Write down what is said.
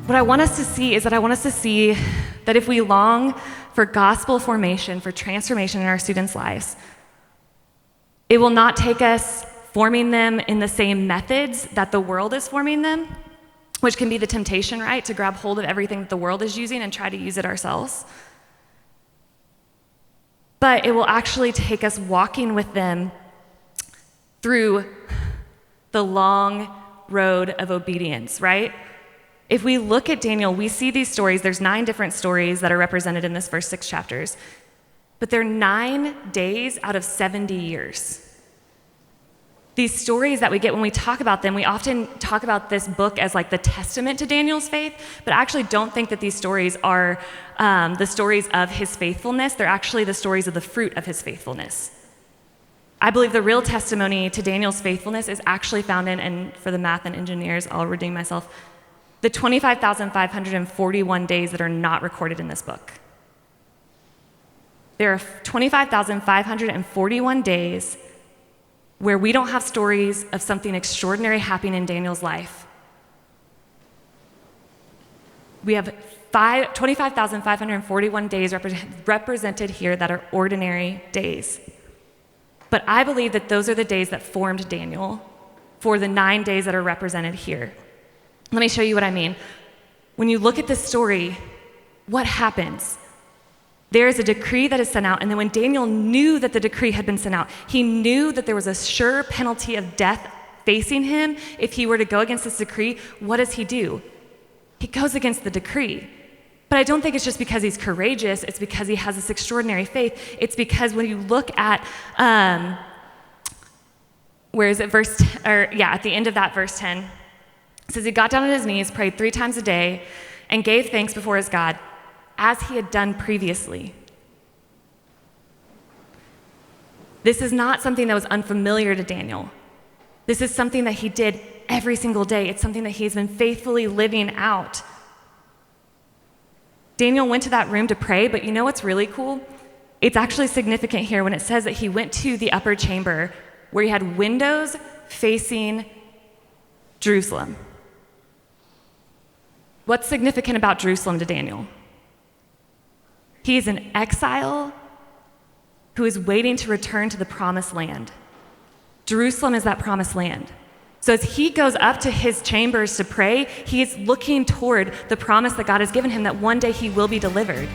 what I want us to see is that I want us to see that if we long for gospel formation, for transformation in our students' lives, it will not take us forming them in the same methods that the world is forming them, which can be the temptation, right? To grab hold of everything that the world is using and try to use it ourselves. But it will actually take us walking with them through the long road of obedience, right? If we look at Daniel, we see these stories. There's 9 different stories that are represented in this first 6 chapters. But they're 9 days out of 70 years. These stories that we get when we talk about them, we often talk about this book as like the testament to Daniel's faith, but I actually don't think that these stories are the stories of his faithfulness. They're actually the stories of the fruit of his faithfulness. I believe the real testimony to Daniel's faithfulness is actually found in, and for the math and engineers, I'll redeem myself, the 25,541 days that are not recorded in this book. There are 25,541 days where we don't have stories of something extraordinary happening in Daniel's life. We have 25,541 days represented here that are ordinary days. But I believe that those are the days that formed Daniel for the 9 days that are represented here. Let me show you what I mean. When you look at this story, what happens? There is a decree that is sent out, and then when Daniel knew that the decree had been sent out, he knew that there was a sure penalty of death facing him if he were to go against this decree. What does he do? He goes against the decree. But I don't think it's just because he's courageous. It's because he has this extraordinary faith. It's because when you look at, where is it? At the end of that, verse 10, it says he got down on his knees, prayed 3 times a day, and gave thanks before his God, as he had done previously. This is not something that was unfamiliar to Daniel. This is something that he did every single day. It's something that he's been faithfully living out. Daniel went to that room to pray, but you know what's really cool? It's actually significant here when it says that he went to the upper chamber where he had windows facing Jerusalem. What's significant about Jerusalem to Daniel? He is an exile who is waiting to return to the promised land. Jerusalem is that promised land. So as he goes up to his chambers to pray, he is looking toward the promise that God has given him that one day he will be delivered.